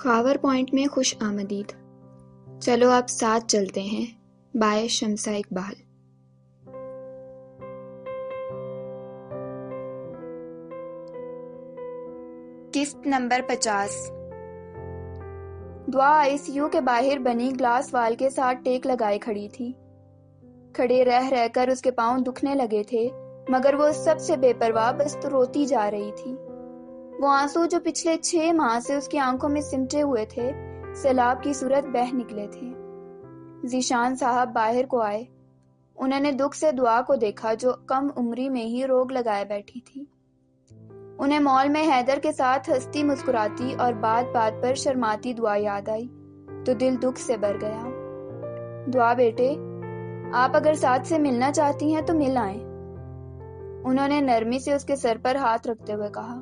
Khawar point میں خوش آمدید۔ چلو اب ساتھ چلتے ہیں، بائے شمسہ اقبال۔ قسط نمبر 50۔ دعا ICU کے باہر بنی گلاس وال کے ساتھ ٹیک لگائے کھڑی تھی۔ کھڑے رہ کر اس کے پاؤں دکھنے لگے تھے، مگر وہ سب سے بے پرواہ بس روتی جا رہی تھی۔ وہ آنسو جو پچھلے 6 ماہ سے اس کی آنکھوں میں سمٹے ہوئے تھے، سیلاب کی صورت بہہ نکلے تھے۔ ذیشان صاحب باہر کو آئے۔ انہوں نے دکھ سے دعا کو دیکھا جو کم عمری میں ہی روگ لگائے بیٹھی تھی۔ انہیں مال میں حیدر کے ساتھ ہنستی مسکراتی اور بات بات پر شرماتی دعا یاد آئی تو دل دکھ سے بھر گیا۔ دعا بیٹے، آپ اگر ساتھ سے ملنا چاہتی ہیں تو مل آئیں، انہوں نے نرمی سے اس کے سر پر ہاتھ رکھتے ہوئے کہا۔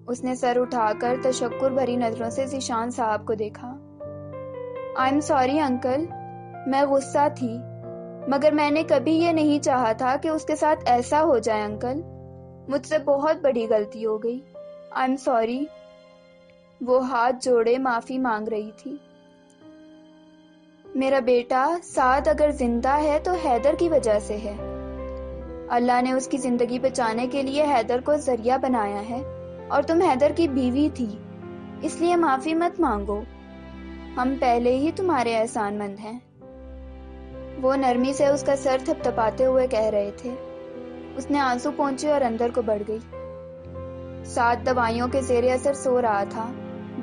اس نے سر اٹھا کر تشکر بھری نظروں سے ذیشان صاحب کو دیکھا۔ آئی ایم سوری انکل، میں غصہ تھی، مگر میں نے کبھی یہ نہیں چاہا تھا کہ اس کے ساتھ ایسا ہو جائے انکل، مجھ سے بہت بڑی غلطی ہو گئی، آئی ایم سوری۔ وہ ہاتھ جوڑے معافی مانگ رہی تھی۔ میرا بیٹا سعد اگر زندہ ہے تو حیدر کی وجہ سے ہے۔ اللہ نے اس کی زندگی بچانے کے لیے حیدر کو ذریعہ بنایا ہے، اور تم حیدر کی بیوی تھی، اس لیے معافی مت مانگو، ہم پہلے ہی تمہارے احسان مند ہیں۔ وہ نرمی سے اس کا سر تھپ تھپاتے ہوئے کہہ رہے تھے۔ اس نے آنسو پونچھے اور اندر کو بڑھ گئی۔ سعد دوائیوں کے زیر اثر سو رہا تھا۔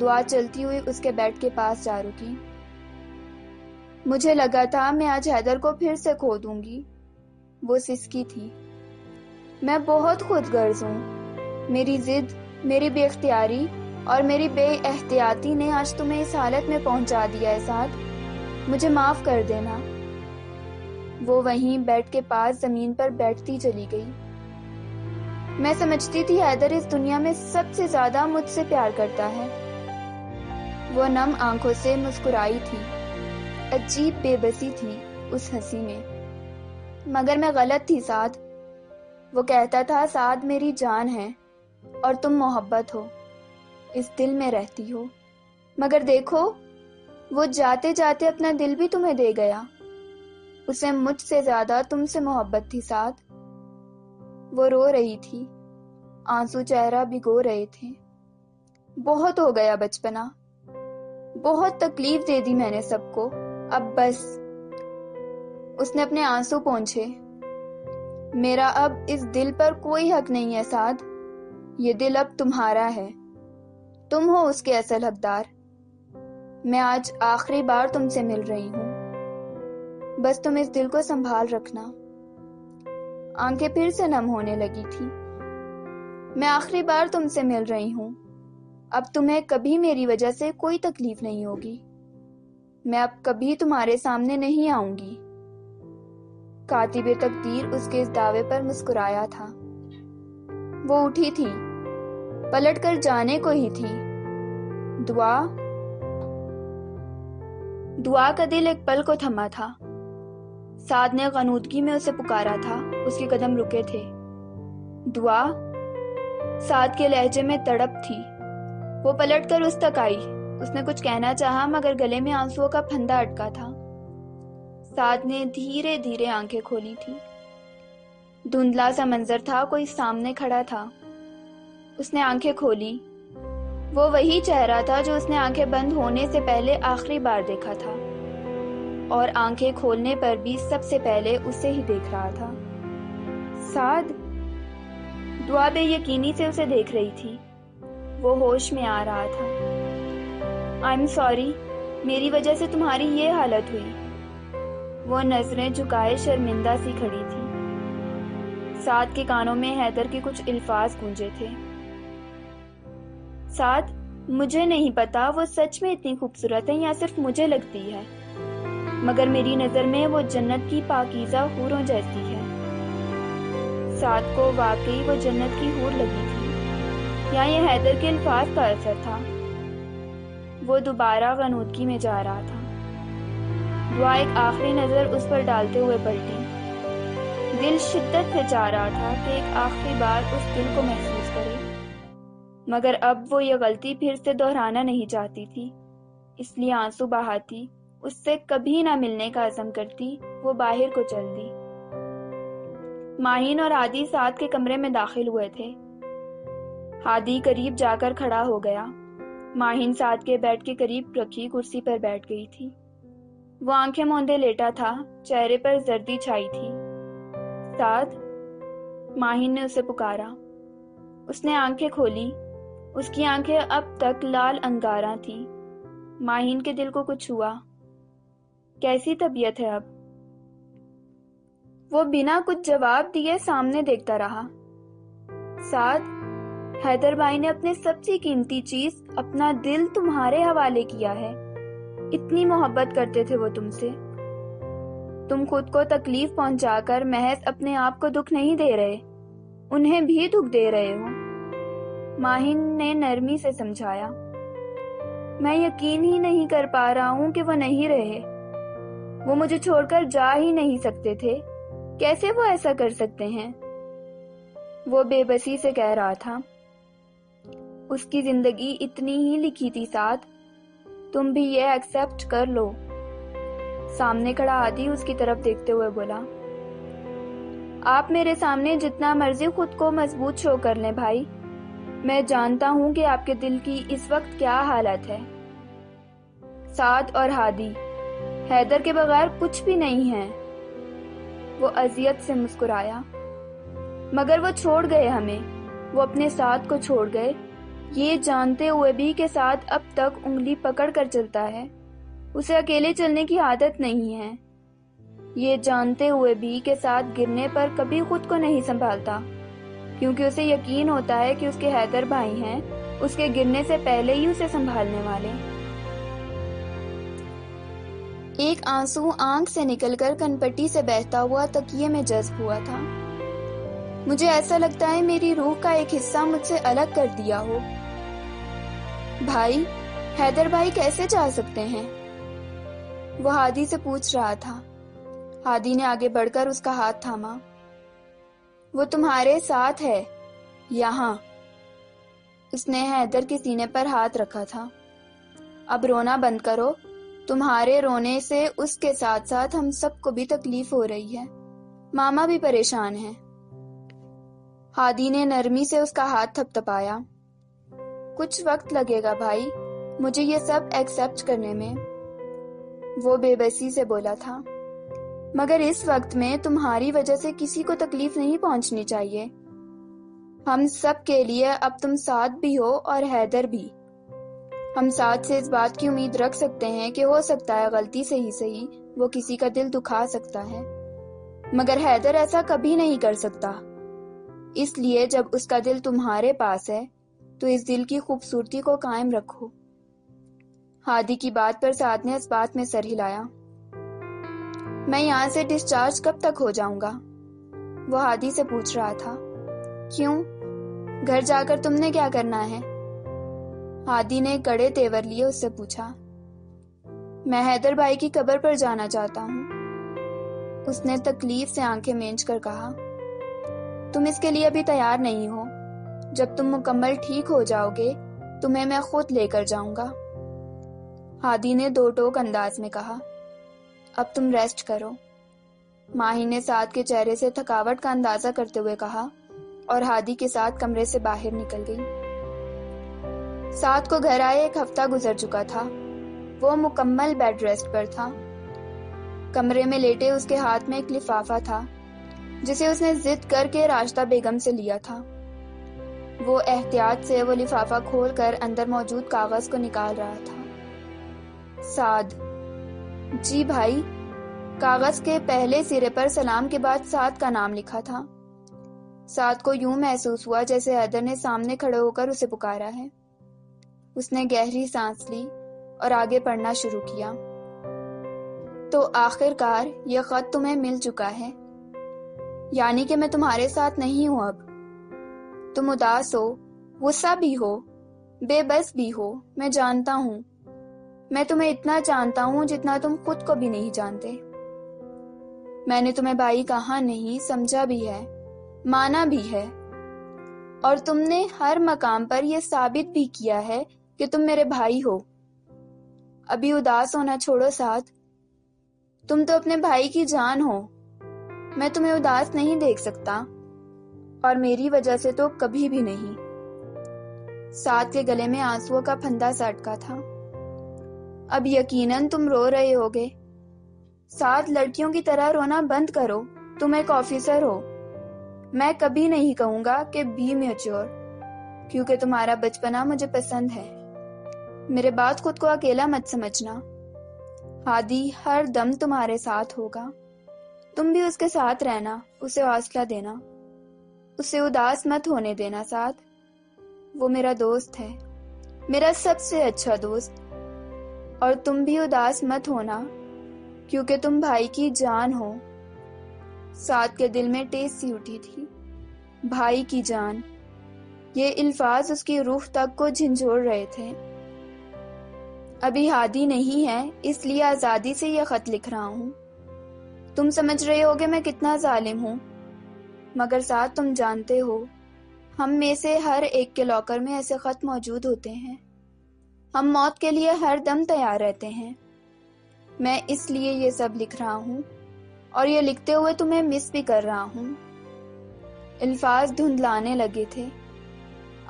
دعا چلتی ہوئی اس کے بیڈ کے پاس جا رکی۔ مجھے لگا تھا میں آج حیدر کو پھر سے کھو دوں گی، وہ سسکی تھی۔ میں بہت خود غرض ہوں، میری ضد، میری بے اختیاری اور میری بے احتیاطی نے آج تمہیں اس حالت میں پہنچا دیا ہے سعد، مجھے معاف کر دینا۔ وہ وہیں بیڈ کے پاس زمین پر بیٹھتی چلی گئی۔ میں سمجھتی تھی حیدر اس دنیا میں سب سے زیادہ مجھ سے پیار کرتا ہے۔ وہ نم آنکھوں سے مسکرائی تھی، عجیب بے بسی تھی اس ہنسی میں۔ مگر میں غلط تھی سعد، وہ کہتا تھا سعد میری جان ہے اور تم محبت ہو، اس دل میں رہتی ہو، مگر دیکھو وہ جاتے جاتے اپنا دل بھی تمہیں دے گیا۔ اسے مجھ سے زیادہ تم سے محبت تھی سعد۔ وہ رو رہی تھی، آنسو چہرہ بھگو رہے تھے۔ بہت ہو گیا بچپنا، بہت تکلیف دے دی میں نے سب کو، اب بس۔ اس نے اپنے آنسو پونچھے۔ میرا اب اس دل پر کوئی حق نہیں ہے سعد، یہ دل اب تمہارا ہے، تم ہو اس کے اصل حقدار۔ میں آج آخری بار تم سے مل رہی ہوں، بس تم اس دل کو سنبھال رکھنا۔ آنکھیں پھر سے نم ہونے لگی تھی۔ میں آخری بار تم سے مل رہی ہوں، اب تمہیں کبھی میری وجہ سے کوئی تکلیف نہیں ہوگی، میں اب کبھی تمہارے سامنے نہیں آؤں گی۔ کاتب تقدیر اس کے اس دعوے پر مسکرایا تھا۔ وہ اٹھی تھی، پلٹ کر جانے کو ہی تھی۔ دعا کا دل ایک پل کو تھما تھا۔ سعد نے غنودگی میں اسے پکارا تھا، اس کے قدم رکے تھے۔ دعا، سعد کے لہجے میں تڑپ تھی۔ وہ پلٹ کر اس تک آئی۔ اس نے کچھ کہنا چاہا مگر گلے میں آنسوؤں کا پھندا اٹکا تھا۔ سعد نے دھیرے دھیرے آنکھیں کھولی تھی۔ دھندلا سا منظر تھا، کوئی سامنے کھڑا تھا۔ اس نے آنکھیں کھولی۔ وہ وہی چہرہ تھا جو اس نے آنکھیں بند ہونے سے پہلے آخری بار دیکھا تھا، اور آنکھیں کھولنے پر بھی سب سے پہلے اسے ہی دیکھ رہا تھا۔ سعد! دعا بے یقینی سے اسے دیکھ رہی تھی۔ وہ ہوش میں آ رہا تھا۔ آئی ایم سوری، میری وجہ سے تمہاری یہ حالت ہوئی۔ وہ نظریں جھکائے شرمندہ سی کھڑی تھی۔ سعد کے کانوں میں حیدر کے کچھ الفاظ گونجے تھے۔ سعد، مجھے نہیں پتا وہ سچ میں اتنی خوبصورت ہے یا صرف مجھے لگتی ہے، مگر میری نظر میں وہ جنت کی پاکیزہ حوروں جیسی ہے۔ سعد کو واقعی وہ جنت کی حور لگی تھی، یا یہ حیدر کے الفاظ کا اثر تھا؟ وہ دوبارہ غنودگی میں جا رہا تھا۔ دعا ایک آخری نظر اس پر ڈالتے ہوئے پلٹی۔ دل شدت سے چاہ رہا تھا کہ ایک آخری بار اس دل کو محسوس کرے، مگر اب وہ یہ غلطی پھر سے دہرانا نہیں چاہتی تھی، اس لیے آنسو بہاتی، اس سے کبھی نہ ملنے کا عزم کرتی، وہ باہر کو چل دی۔ ماہین اور ہادی سعد کے کمرے میں داخل ہوئے تھے۔ ہادی قریب جا کر کھڑا ہو گیا۔ ماہین سعد کے بیڈ کے قریب رکھی کرسی پر بیٹھ گئی تھی۔ وہ آنکھیں موندے لیٹا تھا، چہرے پر زردی چھائی تھی۔ سعد، ماہین نے اسے پکارا۔ اس نے آنکھیں کھولی، اس کی آنکھیں اب تک لال انگاراں تھیں۔ ماہین کے دل کو کچھ ہوا۔ کیسی طبیعت ہے اب؟ وہ بنا کچھ جواب دیے سامنے دیکھتا رہا۔ سعد، حیدر بھائی نے اپنے سب سے قیمتی چیز، اپنا دل تمہارے حوالے کیا ہے۔ اتنی محبت کرتے تھے وہ تم سے۔ تم خود کو تکلیف پہنچا کر محض اپنے آپ کو دکھ نہیں دے رہے، انہیں بھی دکھ دے رہے ہو۔ ماہین نے نرمی سے سمجھایا۔ میں یقین ہی نہیں کر پا رہا ہوں کہ وہ نہیں رہے۔ وہ مجھے چھوڑ کر جا ہی نہیں سکتے تھے، کیسے وہ ایسا کر سکتے ہیں؟ وہ بے بسی سے کہہ رہا تھا۔ اس کی زندگی اتنی ہی لکھی تھی سعد، تم بھی یہ ایکسپٹ کر لو۔ سامنے کھڑا ہادی اس کی طرف دیکھتے ہوئے بولا، آپ میرے سامنے جتنا مرضی خود کو مضبوط شو کر لیں بھائی، میں جانتا ہوں کہ آپ کے دل کی اس وقت کیا حالت ہے۔ سعد اور ہادی حیدر کے بغیر کچھ بھی نہیں ہیں۔ وہ اذیت سے مسکرایا۔ مگر وہ چھوڑ گئے ہمیں، وہ اپنے ساتھ کو چھوڑ گئے، یہ جانتے ہوئے بھی کہ ساتھ اب تک انگلی پکڑ کر چلتا ہے، اسے اکیلے چلنے کی عادت نہیں ہے، یہ جانتے ہوئے بھی کہ ساتھ گرنے پر کبھی خود کو نہیں سنبھالتا، کیونکہ اسے یقین ہوتا ہے کہ اس کے حیدر بھائی ہیں اس کے گرنے سے پہلے ہی اسے سنبھالنے والے۔ ایک آنسو آنکھ سے نکل کر کنپٹی سے بہتا ہوا تکیے میں جذب ہوا تھا۔ مجھے ایسا لگتا ہے میری روح کا ایک حصہ مجھ سے الگ کر دیا ہو۔ بھائی، حیدر بھائی کیسے جا سکتے ہیں؟ وہ ہادی سے پوچھ رہا تھا۔ ہادی نے آگے بڑھ کر اس کا ہاتھ تھاما۔ وہ تمہارے ساتھ ہے، یہاں۔ اس نے حیدر کے سینے پر ہاتھ رکھا تھا۔ اب رونا بند کرو، تمہارے رونے سے اس کے ساتھ ساتھ ہم سب کو بھی تکلیف ہو رہی ہے، ماما بھی پریشان ہے۔ ہادی نے نرمی سے اس کا ہاتھ تھپ تھپایا۔ کچھ وقت لگے گا بھائی، مجھے یہ سب ایکسپٹ کرنے میں، وہ بے بسی سے بولا تھا، مگر اس وقت میں تمہاری وجہ سے کسی کو تکلیف نہیں پہنچنی چاہیے۔ ہم سب کے لیے اب تم ساتھ بھی ہو اور حیدر بھی۔ ہم ساتھ سے اس بات کی امید رکھ سکتے ہیں کہ ہو سکتا ہے غلطی سے ہی صحیح وہ کسی کا دل دکھا سکتا ہے، مگر حیدر ایسا کبھی نہیں کر سکتا۔ اس لیے جب اس کا دل تمہارے پاس ہے تو اس دل کی خوبصورتی کو قائم رکھو۔ ہادی کی بات پر سعد نے اس بات میں سر ہلایا۔ میں یہاں سے ڈسچارج کب تک ہو جاؤں گا؟ وہ ہادی سے پوچھ رہا تھا۔ کیوں؟ گھر جا کر تم نے کیا کرنا ہے؟ ہادی نے کڑے تیور لیے اس سے پوچھا۔ میں حیدر بھائی کی قبر پر جانا چاہتا ہوں، اس نے تکلیف سے آنکھیں مینچ کر کہا۔ تم اس کے لیے ابھی تیار نہیں ہو، جب تم مکمل ٹھیک ہو جاؤ گے تمہیں میں خود لے کر جاؤں گا، ہادی نے دو ٹوک انداز میں کہا۔ اب تم ریسٹ کرو، ماہی نے سعد کے چہرے سے تھکاوٹ کا اندازہ کرتے ہوئے کہا، اور ہادی کے ساتھ کمرے سے باہر نکل گئی۔ سعد کو گھر آئے 1 ہفتہ گزر چکا تھا۔ وہ مکمل بیڈ ریسٹ پر تھا۔ کمرے میں لیٹے اس کے ہاتھ میں ایک لفافہ تھا جسے اس نے ضد کر کے راشدہ بیگم سے لیا تھا۔ وہ احتیاط سے وہ لفافہ کھول کر اندر موجود کاغذ کو نکال رہا تھا۔ سعد۔ جی بھائی۔ کاغذ کے پہلے سرے پر سلام کے بعد سعد کا نام لکھا تھا۔ سعد کو یوں محسوس ہوا جیسے حیدر نے سامنے کھڑے ہو کر اسے پکارا ہے۔ اس نے گہری سانس لی اور آگے پڑھنا شروع کیا۔ تو آخر کار یہ خط تمہیں مل چکا ہے، یعنی کہ میں تمہارے ساتھ نہیں ہوں اب۔ تم اداس ہو، غصہ بھی ہو، بے بس بھی ہو، میں جانتا ہوں۔ میں تمہیں اتنا جانتا ہوں جتنا تم خود کو بھی نہیں جانتے۔ میں نے تمہیں بھائی کہا نہیں، سمجھا بھی ہے، مانا بھی ہے۔ اور تم نے ہر مقام پر یہ ثابت بھی کیا ہے کہ تم میرے بھائی ہو۔ ابھی اداس ہونا چھوڑو سعد، تم تو اپنے بھائی کی جان ہو۔ میں تمہیں اداس نہیں دیکھ سکتا، اور میری وجہ سے تو کبھی بھی نہیں۔ سعد کے گلے میں آنسوؤں کا پھندا سا اٹکا تھا۔ اب یقیناً تم رو رہے ہوگے۔ سعد، لڑکیوں کی طرح رونا بند کرو، تم ایک آفیسر ہو۔ میں کبھی نہیں کہوں گا کہ بی میچور، کیونکہ تمہارا بچپنا مجھے پسند ہے۔ میرے بعد خود کو اکیلا مت سمجھنا۔ ہادی ہر دم تمہارے ساتھ ہوگا، تم بھی اس کے ساتھ رہنا، اسے حوصلہ دینا، اسے اداس مت ہونے دینا۔ ساتھ وہ میرا دوست ہے، میرا سب سے اچھا دوست، اور تم بھی اداس مت ہونا، کیونکہ تم بھائی کی جان ہو۔ سعد کے دل میں ٹیس سی اٹھی تھی، بھائی کی جان، یہ الفاظ اس کی روح تک کو جھنجھوڑ رہے تھے۔ ابھی ہادی نہیں ہے، اس لیے آزادی سے یہ خط لکھ رہا ہوں۔ تم سمجھ رہے ہوگے میں کتنا ظالم ہوں، مگر ساتھ تم جانتے ہو ہم میں سے ہر ایک کے لاکر میں ایسے خط موجود ہوتے ہیں۔ ہم موت کے لیے ہر دم تیار رہتے ہیں۔ میں اس لیے یہ سب لکھ رہا ہوں، اور یہ لکھتے ہوئے تمہیں مس بھی کر رہا ہوں۔ الفاظ دھندلانے لگے تھے،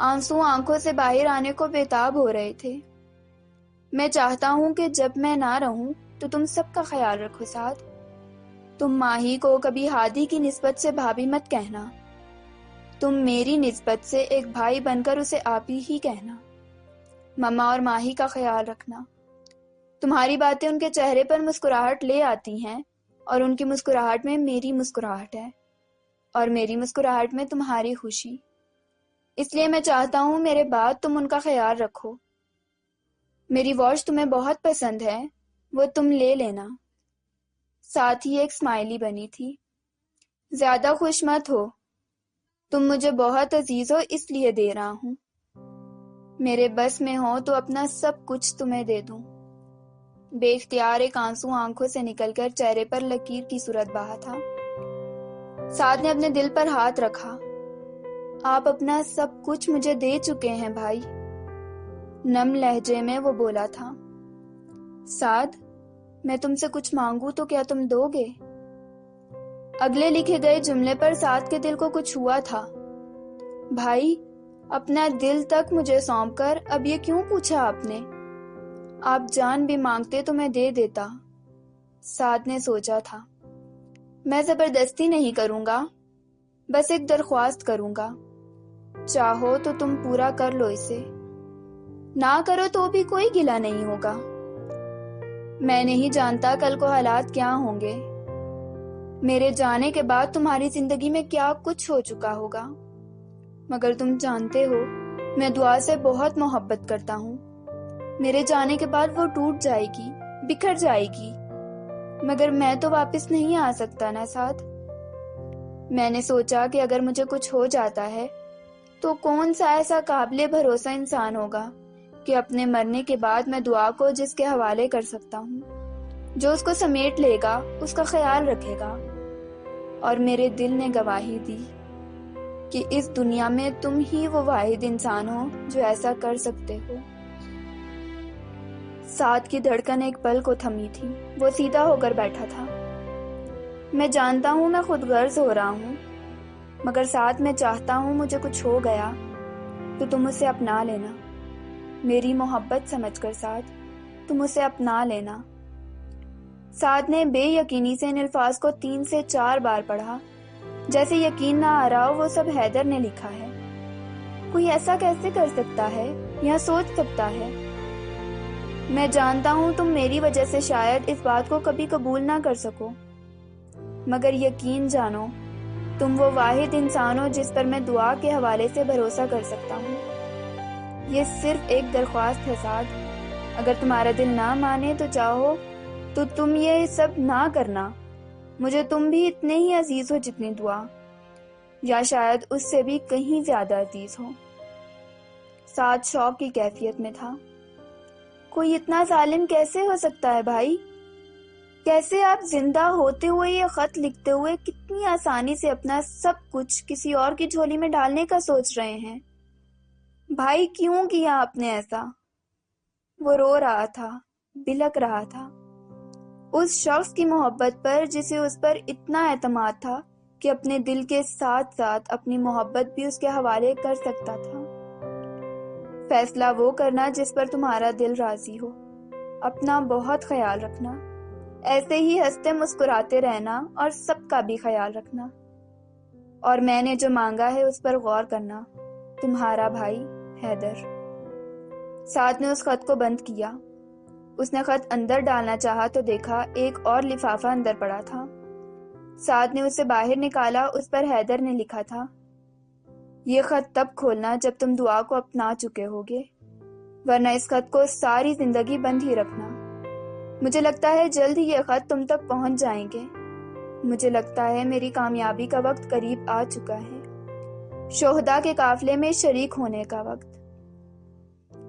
آنسو آنکھوں سے باہر آنے کو بےتاب ہو رہے تھے۔ میں چاہتا ہوں کہ جب میں نہ رہوں تو تم سب کا خیال رکھو ساتھ۔ تم ماہی کو کبھی ہادی کی نسبت سے بھابھی مت کہنا، تم میری نسبت سے ایک بھائی بن کر اسے آپی ہی کہنا۔ مما اور ماہی کا خیال رکھنا۔ تمہاری باتیں ان کے چہرے پر مسکراہٹ لے آتی ہیں، اور ان کی مسکراہٹ میں میری مسکراہٹ ہے، اور میری مسکراہٹ میں تمہاری خوشی۔ اس لیے میں چاہتا ہوں میرے بعد تم ان کا خیال رکھو۔ میری واچ تمہیں بہت پسند ہے، وہ تم لے لینا۔ ساتھ ہی ایک اسمائلی بنی تھی۔ زیادہ خوش مت ہو، تم مجھے بہت عزیز ہو، اس لیے دے رہا ہوں۔ میرے بس میں ہو تو اپنا سب کچھ تمہیں دے دوں۔ بے اختیار ایک آنسو آنکھوں سے نکل کر چہرے پر لکیر کی صورت بہا تھا۔ سعد نے اپنے دل پر ہاتھ رکھا۔ آپ اپنا سب کچھ مجھے دے چکے ہیں بھائی، نم لہجے میں وہ بولا تھا۔ سعد، میں تم سے کچھ مانگوں تو کیا تم دو گے؟ اگلے لکھے گئے جملے پر سعد کے دل کو کچھ ہوا تھا۔ بھائی، اپنا دل تک مجھے سونپ کر اب یہ کیوں پوچھا آپ نے؟ آپ جان بھی مانگتے تو میں دے دیتا، سعد نے سوچا تھا۔ میں زبردستی نہیں کروں گا، بس ایک درخواست کروں گا، چاہو تو تم پورا کر لو اسے، نہ کرو تو بھی کوئی گلہ نہیں ہوگا۔ میں نہیں جانتا کل کو حالات کیا ہوں گے، میرے جانے کے بعد تمہاری زندگی میں کیا کچھ ہو چکا ہوگا، مگر تم جانتے ہو میں دعا سے بہت محبت کرتا ہوں۔ میرے جانے کے بعد وہ ٹوٹ جائے گی، بکھر جائے گی، مگر میں تو واپس نہیں آ سکتا نا ساتھ۔ میں نے سوچا کہ اگر مجھے کچھ ہو جاتا ہے تو کون سا ایسا قابل بھروسہ انسان ہوگا کہ اپنے مرنے کے بعد میں دعا کو جس کے حوالے کر سکتا ہوں، جو اس کو سمیٹ لے گا، اس کا خیال رکھے گا۔ اور میرے دل نے گواہی دی کہ اس دنیا میں تم ہی وہ واحد انسان ہو جو ایسا کر سکتے ہو۔ سعد کی دھڑکن ایک پل کو تھمی تھی، وہ سیدھا ہو کر بیٹھا تھا۔ میں جانتا ہوں میں خود غرض ہو رہا ہوں، مگر سعد میں چاہتا ہوں مجھے کچھ ہو گیا تو تم اسے اپنا لینا، میری محبت سمجھ کر سعد، تم اسے اپنا لینا۔ سعد نے بے یقینی سے ان الفاظ کو 3 سے 4 بار پڑھا، جیسے یقین نہ آ رہا ہو وہ سب حیدر نے لکھا ہے۔ کوئی ایسا کیسے کر سکتا ہے یا سوچ سکتا ہے؟ میں جانتا ہوں تم میری وجہ سے شاید اس بات کو کبھی قبول نہ کر سکو، مگر یقین جانو تم وہ واحد انسان ہو جس پر میں دعا کے حوالے سے بھروسہ کر سکتا ہوں۔ یہ صرف ایک درخواست ہے سعد، اگر تمہارا دل نہ مانے تو چاہو تو تم یہ سب نہ کرنا، مجھے تم بھی اتنے ہی عزیز ہو جتنی دعا، یا شاید اس سے بھی کہیں زیادہ عزیز ہو۔ سعد شوق کی کیفیت میں تھا۔ کوئی اتنا ظالم کیسے ہو سکتا ہے بھائی؟ کیسے آپ زندہ ہوتے ہوئے یہ خط لکھتے ہوئے کتنی آسانی سے اپنا سب کچھ کسی اور کی جھولی میں ڈالنے کا سوچ رہے ہیں؟ بھائی کیوں کیا آپ نے ایسا؟ وہ رو رہا تھا، بلک رہا تھا اس شخص کی محبت پر جسے اس پر اتنا اعتماد تھا کہ اپنے دل کے ساتھ ساتھ اپنی محبت بھی اس کے حوالے کر سکتا تھا۔ فیصلہ وہ کرنا جس پر تمہارا دل راضی ہو۔ اپنا بہت خیال رکھنا، ایسے ہی ہنستے مسکراتے رہنا اور سب کا بھی خیال رکھنا۔ اور میں نے جو مانگا ہے اس پر غور کرنا، تمہارا بھائی حیدر۔ سعد نے اس خط کو بند کیا۔ اس نے خط اندر ڈالنا چاہا تو دیکھا ایک اور لفافہ اندر پڑا تھا۔ سعد نے اسے باہر نکالا، اس پر حیدر نے لکھا تھا، یہ خط تب کھولنا جب تم دعا کو اپنا چکے ہوگے، ورنہ اس خط کو ساری زندگی بند ہی رکھنا۔ مجھے لگتا ہے جلد ہی یہ خط تم تک پہنچ جائیں گے۔ مجھے لگتا ہے میری کامیابی کا وقت قریب آ چکا ہے، شہداء کے قافلے میں شریک ہونے کا وقت۔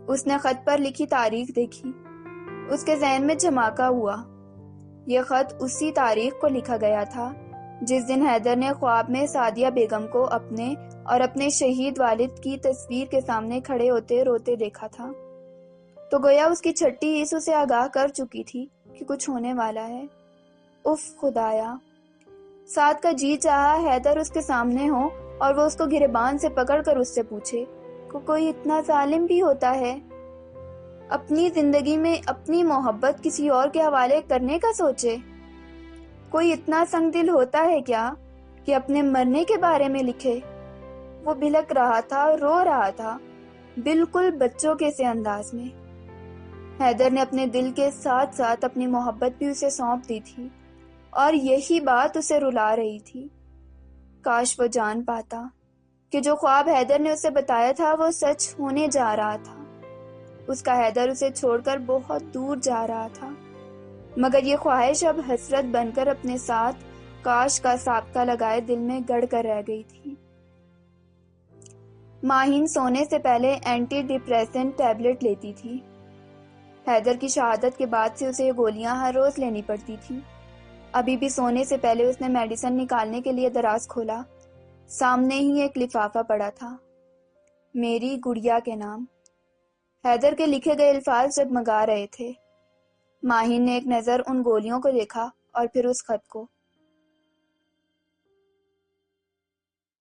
اس نے خط پر لکھی تاریخ دیکھی، اس کے ذہن میں جھماکا ہوا۔ یہ خط اسی تاریخ کو لکھا گیا تھا جس دن حیدر نے خواب میں سعدیہ بیگم کو اپنے اور اپنے شہید والد کی تصویر کے سامنے کھڑے ہوتے روتے دیکھا تھا۔ تو گویا اس کی چھٹی حس اسے آگاہ کر چکی تھی کہ کچھ ہونے والا ہے۔ اف خدایا! سعد کا جی چاہا حیدر اس کے سامنے ہو اور وہ اس کو گریبان سے پکڑ کر اس سے پوچھے کہ کوئی اتنا ظالم بھی ہوتا ہے؟ اپنی زندگی میں اپنی محبت کسی اور کے حوالے کرنے کا سوچے؟ کوئی اتنا سنگ دل ہوتا ہے کیا کہ اپنے مرنے کے بارے میں لکھے؟ وہ بھلک رہا تھا، رو رہا تھا، بالکل بچوں کے سے انداز میں۔ حیدر نے اپنے دل کے ساتھ ساتھ اپنی محبت بھی اسے سونپ دی تھی، اور یہی بات اسے رلا رہی تھی۔ کاش وہ جان پاتا کہ جو خواب حیدر نے اسے بتایا تھا وہ سچ ہونے جا رہا تھا۔ اس کا حیدر اسے چھوڑ کر بہت دور جا رہا تھا، مگر یہ خواہش اب حسرت بن کر اپنے ساتھ کاش کا سابقہ لگائے دل میں گڑ کر رہ گئی تھی۔ ماہین سونے سے پہلے اینٹی ڈپریسنٹ ٹیبلٹ لیتی تھی۔ حیدر کی شہادت کے بعد سے اسے یہ گولیاں ہر روز لینی پڑتی تھی۔ ابھی بھی سونے سے پہلے اس نے میڈیسن نکالنے کے لیے دراز کھولا۔ سامنے ہی ایک لفافہ پڑا تھا، میری گڑیا کے نام۔ حیدر کے لکھے گئے الفاظ جگمگا رہے تھے۔ ماہین نے ایک نظر ان گولیوں کو دیکھا اور پھر اس خط کو۔